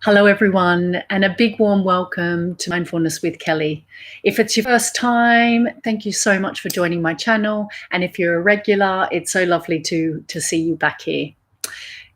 Hello, everyone, and a big warm welcome to Mindfulness with Kelly. If it's your first time, thank you so much for joining my channel. And if you're a regular, it's so lovely to see you back here.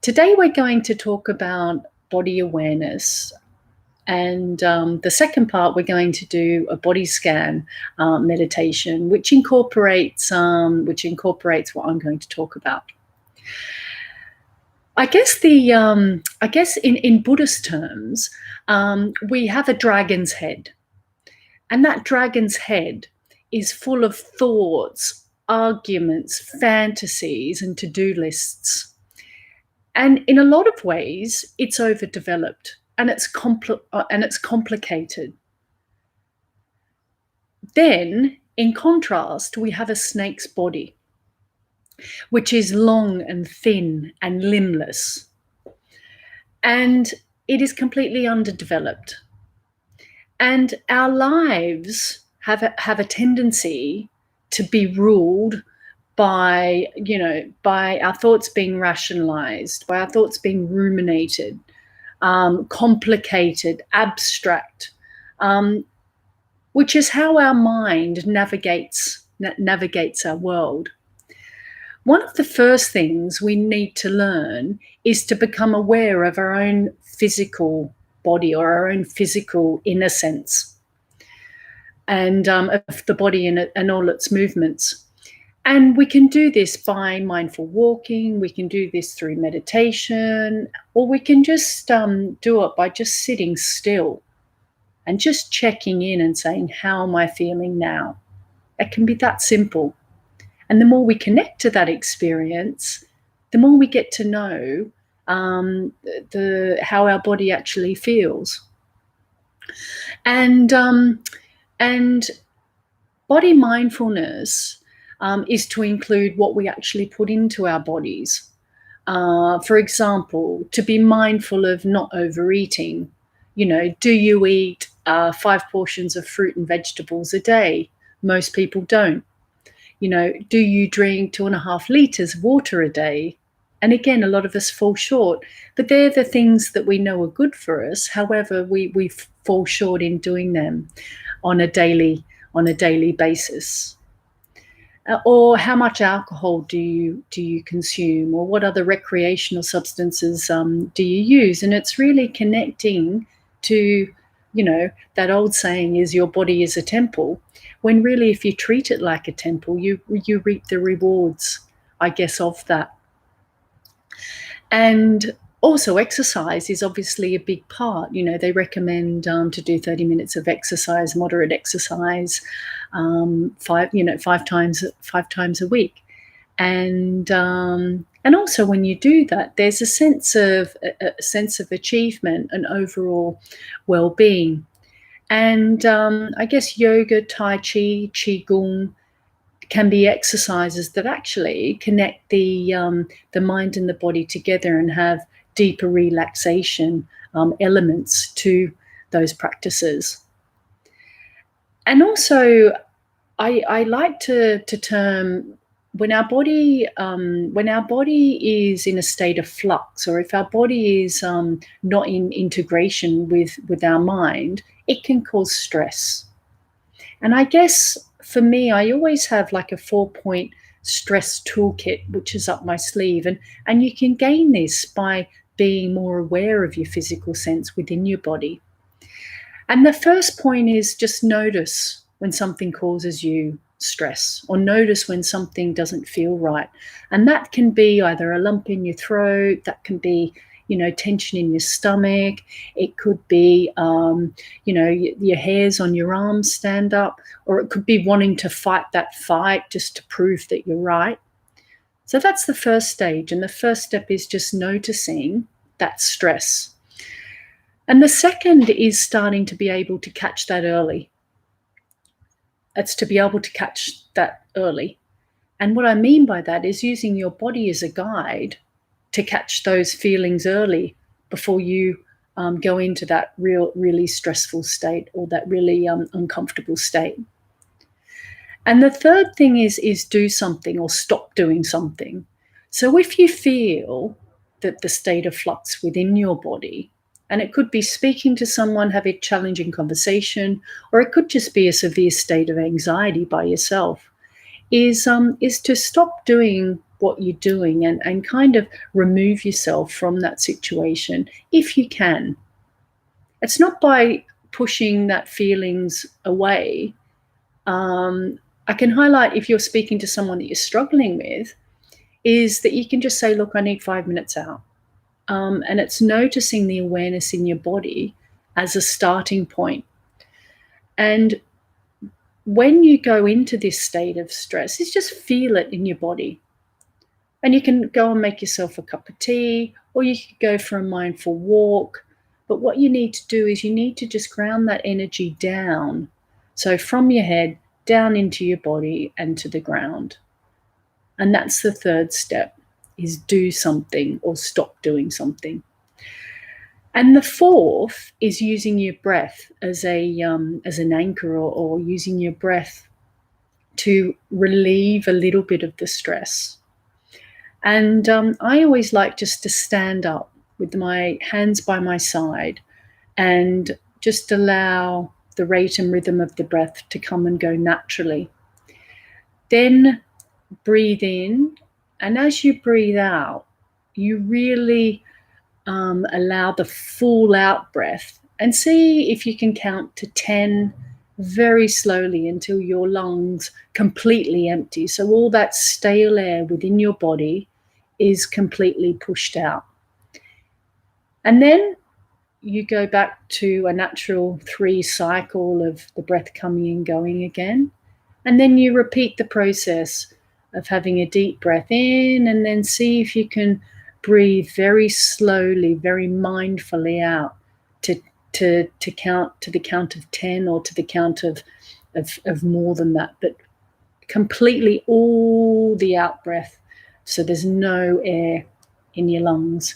Today, we're going to talk about body awareness. And the second part, we're going to do a body scan meditation, which incorporates what I'm going to talk about. I guess in Buddhist terms, we have a dragon's head, and that dragon's head is full of thoughts, arguments, fantasies, and to-do lists. And in a lot of ways, it's overdeveloped and it's complicated. Then, in contrast, we have a snake's body, which is long and thin and limbless. And it is completely underdeveloped. And our lives have a tendency to be ruled by our thoughts being rationalized, by our thoughts being ruminated, complicated, abstract, which is how our mind navigates our world. One of the first things we need to learn is to become aware of our own physical body, or our own physical inner sense, and of the body and all its movements. And we can do this by mindful walking, we can do this through meditation, or we can just do it by just sitting still and just checking in and saying, how am I feeling now? It can be that simple. And the more we connect to that experience, the more we get to know how our body actually feels. And body mindfulness is to include what we actually put into our bodies. For example, to be mindful of not overeating. Do you eat 5 portions of fruit and vegetables a day? Most people don't. Do you drink 2.5 liters of water a day? And again, a lot of us fall short, but they're the things that we know are good for us. However, we fall short in doing them on a daily basis. Or how much alcohol do you consume, or what other recreational substances do you use? And it's really connecting to, that old saying is your body is a temple. When really, if you treat it like a temple, you reap the rewards, I guess, of that. And also exercise is obviously a big part. They recommend to do 30 minutes of exercise, moderate exercise, 5 times a week. And also when you do that, there's a sense of achievement and overall well-being. And I guess yoga, tai chi, qigong can be exercises that actually connect the mind and the body together and have deeper relaxation elements to those practices. And also, I like to term when our body is in a state of flux, or if our body is not in integration with our mind, it can cause stress. And I guess for me, I always have like a 4-point stress toolkit, which is up my sleeve. And you can gain this by being more aware of your physical sense within your body. And the first point is just notice when something causes you stress, or notice when something doesn't feel right. And that can be either a lump in your throat, that can be tension in your stomach. It could be, your hairs on your arms stand up, or it could be wanting to fight that fight just to prove that you're right. So that's the first stage. And the first step is just noticing that stress. And the second is starting to be able to catch that early. It's to be able to catch that early. And what I mean by that is using your body as a guide to catch those feelings early before you go into that really stressful state, or that really uncomfortable state. And the third thing is do something, or stop doing something. So if you feel that the state of flux within your body, And it could be speaking to someone, have a challenging conversation, or it could just be a severe state of anxiety by yourself, is to stop doing what you're doing and kind of remove yourself from that situation if you can. It's not by pushing that feelings away. I can highlight, if you're speaking to someone that you're struggling with, is that you can just say, look, I need 5 minutes out. And it's noticing the awareness in your body as a starting point. And when you go into this state of stress, is just feel it in your body. And you can go and make yourself a cup of tea, or you could go for a mindful walk. But what you need to do is you need to just ground that energy down. So from your head down into your body and to the ground. And that's the third step, is do something or stop doing something. And the fourth is using your breath as an anchor, or using your breath to relieve a little bit of the stress. And I always like just to stand up with my hands by my side and just allow the rate and rhythm of the breath to come and go naturally. Then breathe in, and as you breathe out, you really allow the full out breath, and see if you can count to 10 very slowly until your lungs completely empty. So all that stale air within your body is completely pushed out. And then you go back to a natural 3 cycle of the breath coming and going again. And then you repeat the process of having a deep breath in, and then see if you can breathe very slowly, very mindfully out to count to the count of 10, or to the count of more than that, but completely all the out breath, so there's no air in your lungs.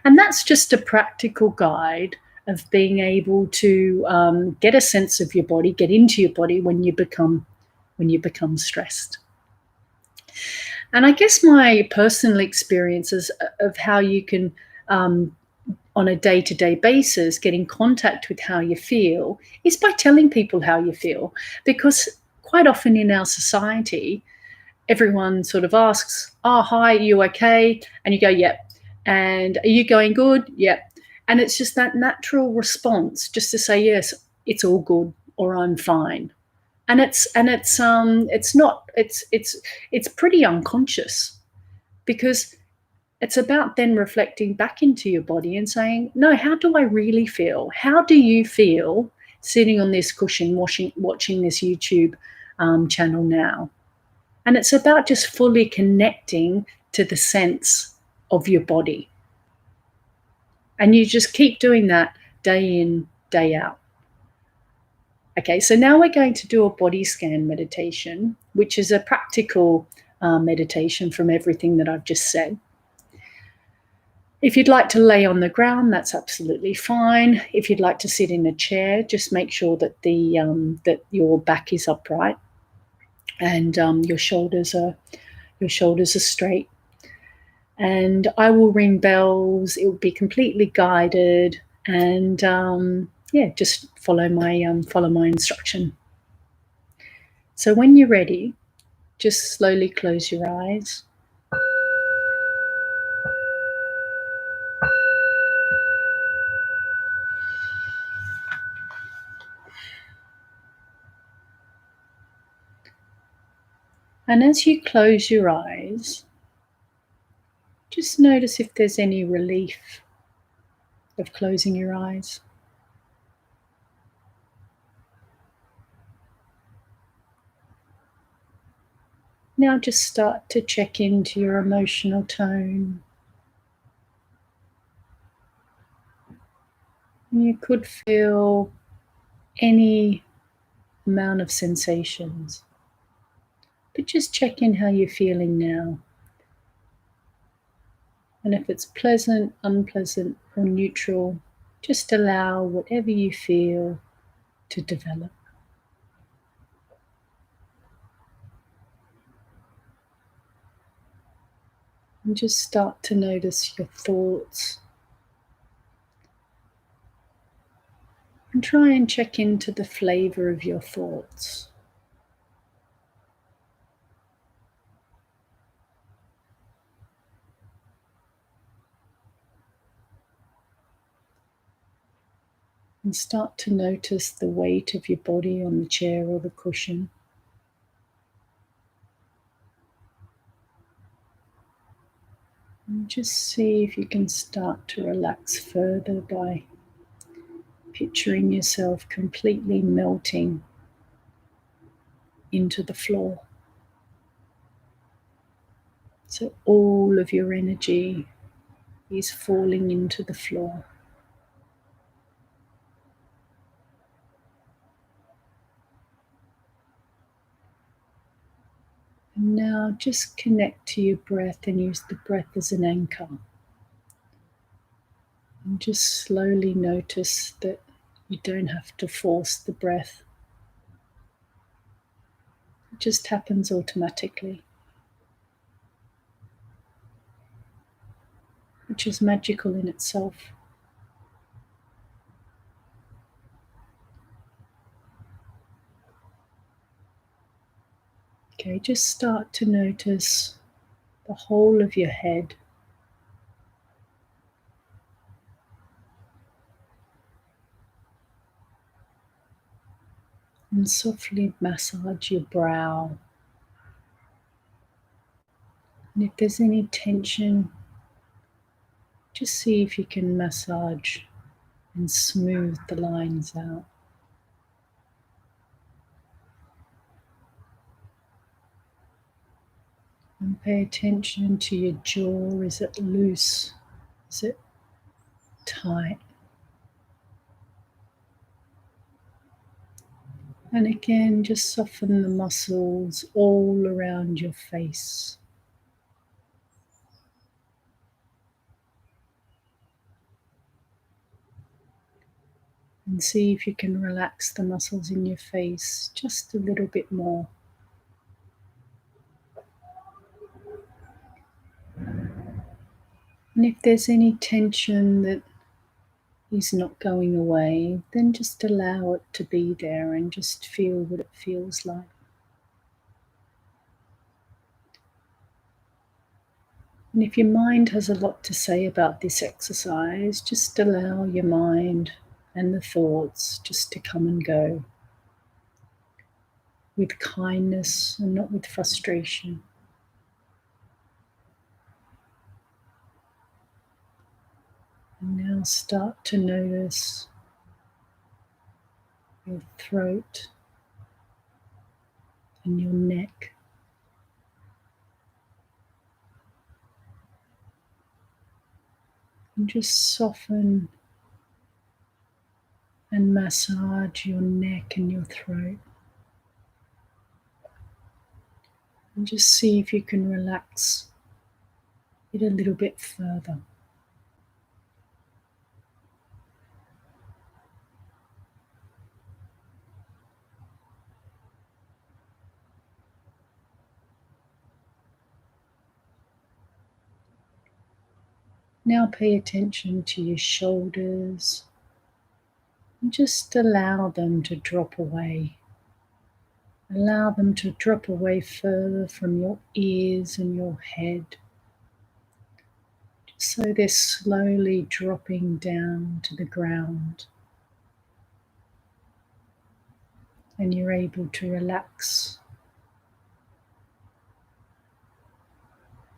And that's just a practical guide of being able to get a sense of your body, get into your body when you become stressed. And I guess my personal experiences of how you can, on a day-to-day basis, get in contact with how you feel is by telling people how you feel. Because quite often in our society, everyone sort of asks, oh, hi, are you okay? And you go, yep. And are you going good? Yep. And it's just that natural response just to say, yes, it's all good, or I'm fine. And it's pretty unconscious, because it's about then reflecting back into your body and saying, no, how do I really feel? How do you feel sitting on this cushion watching this YouTube channel now? And it's about just fully connecting to the sense of your body. And you just keep doing that day in, day out. Okay, so now we're going to do a body scan meditation, which is a practical meditation from everything that I've just said. If you'd like to lay on the ground, that's absolutely fine. If you'd like to sit in a chair, just make sure that that your back is upright and your shoulders are straight. And I will ring bells. It will be completely guided, and just follow my instruction. So when you're ready, just slowly close your eyes. And as you close your eyes, just notice if there's any relief of closing your eyes. Now just start to check into your emotional tone. And you could feel any amount of sensations, but just check in how you're feeling now. And if it's pleasant, unpleasant, or neutral, just allow whatever you feel to develop. And just start to notice your thoughts, And try and check into the flavor of your thoughts. And start to notice the weight of your body on the chair or the cushion. And just see if you can start to relax further by picturing yourself completely melting into the floor. So all of your energy is falling into the floor. And now just connect to your breath and use the breath as an anchor. And just slowly notice that you don't have to force the breath. It just happens automatically, which is magical in itself. Okay, just start to notice the whole of your head. And softly massage your brow. And if there's any tension, just see if you can massage and smooth the lines out. And pay attention to your jaw. Is it loose? Is it tight? And again, just soften the muscles all around your face. And see if you can relax the muscles in your face just a little bit more. And if there's any tension that is not going away, then just allow it to be there and just feel what it feels like. And if your mind has a lot to say about this exercise, just allow your mind and the thoughts just to come and go with kindness and not with frustration. And now start to notice your throat and your neck. And just soften and massage your neck and your throat. And just see if you can relax it a little bit further. Now pay attention to your shoulders and just allow them to drop away. Allow them to drop away further from your ears and your head. Just so they're slowly dropping down to the ground. And you're able to relax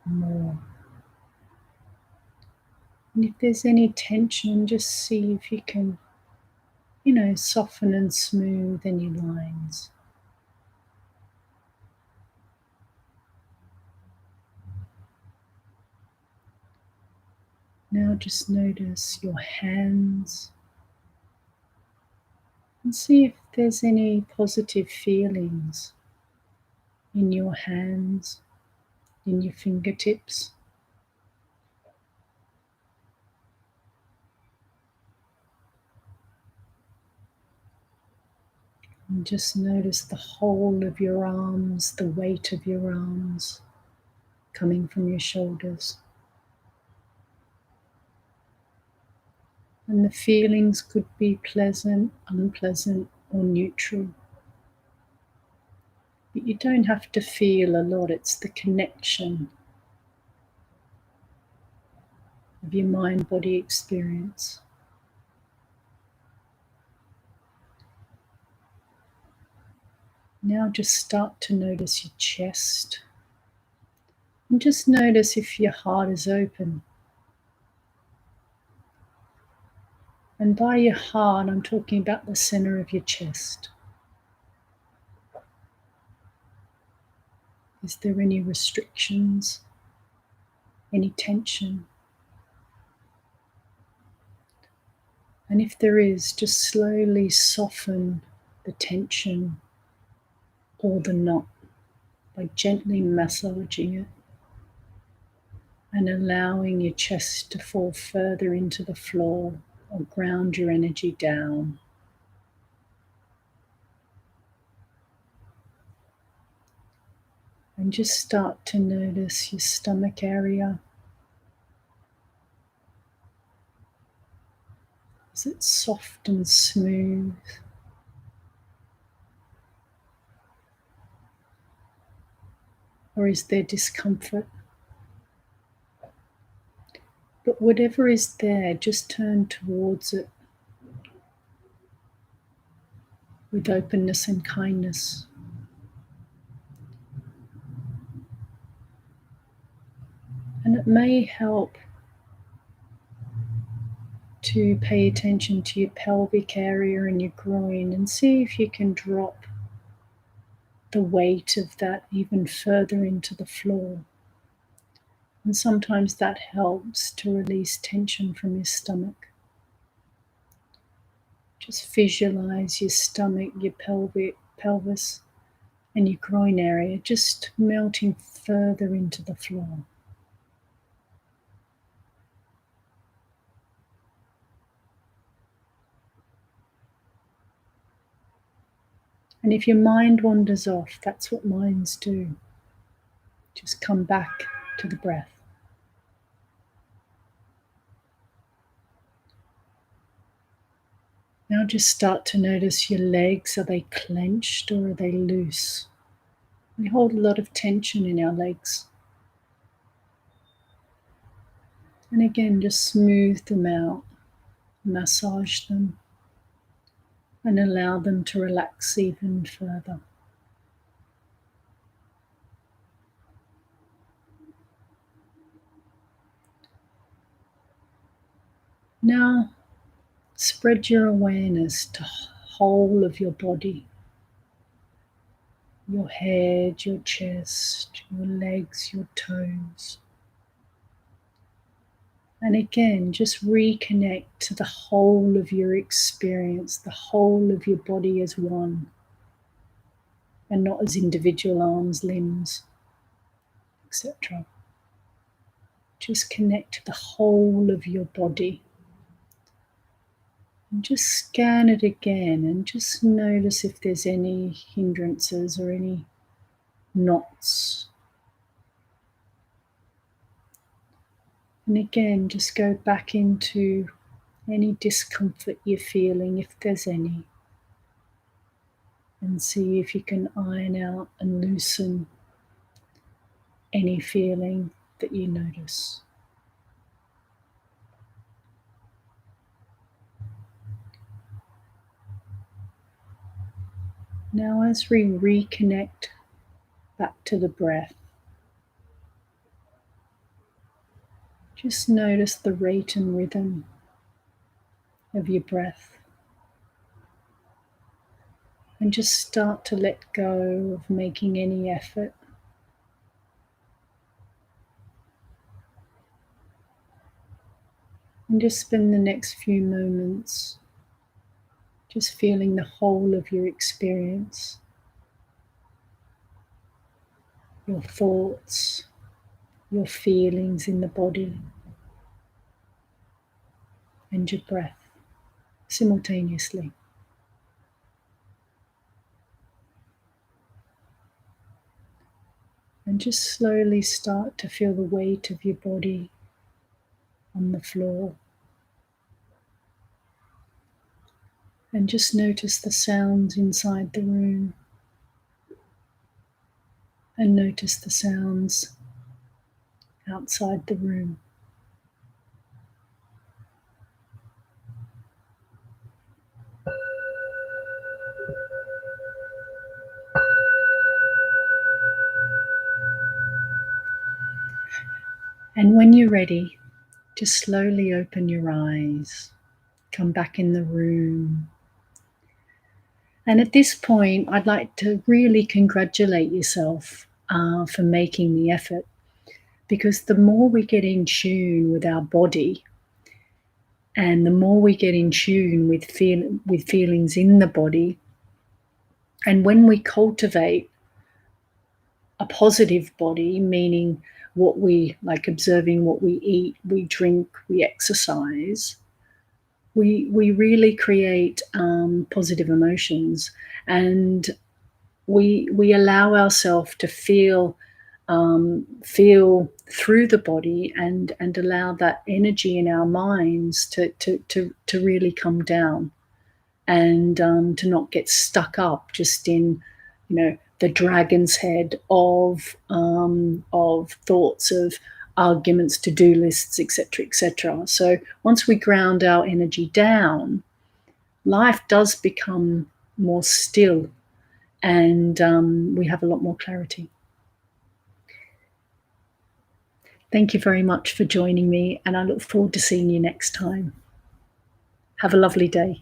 more. And if there's any tension, just see if you can, soften and smooth any lines. Now just notice your hands and see if there's any positive feelings in your hands, in your fingertips. And just notice the whole of your arms, the weight of your arms coming from your shoulders. And the feelings could be pleasant, unpleasant, or neutral. But you don't have to feel a lot, it's the connection of your mind-body experience. Now just start to notice your chest. And just notice if your heart is open. And by your heart, I'm talking about the center of your chest. Is there any restrictions? Any tension? And if there is, just slowly soften the tension or the knot by gently massaging it and allowing your chest to fall further into the floor or ground your energy down. And just start to notice your stomach area. Is it soft and smooth? Or is there discomfort? But whatever is there, just turn towards it with openness and kindness. And it may help to pay attention to your pelvic area and your groin and see if you can drop the weight of that even further into the floor. And sometimes that helps to release tension from your stomach. Just visualize your stomach, your pelvis, and your groin area just melting further into the floor. And if your mind wanders off, that's what minds do. Just come back to the breath. Now just start to notice your legs. Are they clenched or are they loose? We hold a lot of tension in our legs. And again, just smooth them out, massage them, and allow them to relax even further. Now, spread your awareness to the whole of your body. Your head, your chest, your legs, your toes. And again, just reconnect to the whole of your experience, the whole of your body as one, and not as individual arms, limbs, etc. Just connect to the whole of your body. And just scan it again and just notice if there's any hindrances or any knots. And again, just go back into any discomfort you're feeling, if there's any, and see if you can iron out and loosen any feeling that you notice. Now, as we reconnect back to the breath, just notice the rate and rhythm of your breath. And just start to let go of making any effort. And just spend the next few moments just feeling the whole of your experience, your thoughts, your feelings in the body, and your breath simultaneously. And just slowly start to feel the weight of your body on the floor. And just notice the sounds inside the room. And notice the sounds outside the room. And when you're ready, just slowly open your eyes, come back in the room. And at this point, I'd like to really congratulate yourself for making the effort, because the more we get in tune with our body, and the more we get in tune with feelings in the body, and when we cultivate a positive body, meaning what we like, observing what we eat, we drink, we exercise, we really create positive emotions, and we allow ourselves to feel through the body, and allow that energy in our minds to really come down, and to not get stuck up just in, the dragon's head of thoughts, of arguments, to-do lists, etc., etc. So once we ground our energy down, life does become more still, and we have a lot more clarity. Thank you very much for joining me, and I look forward to seeing you next time. Have a lovely day.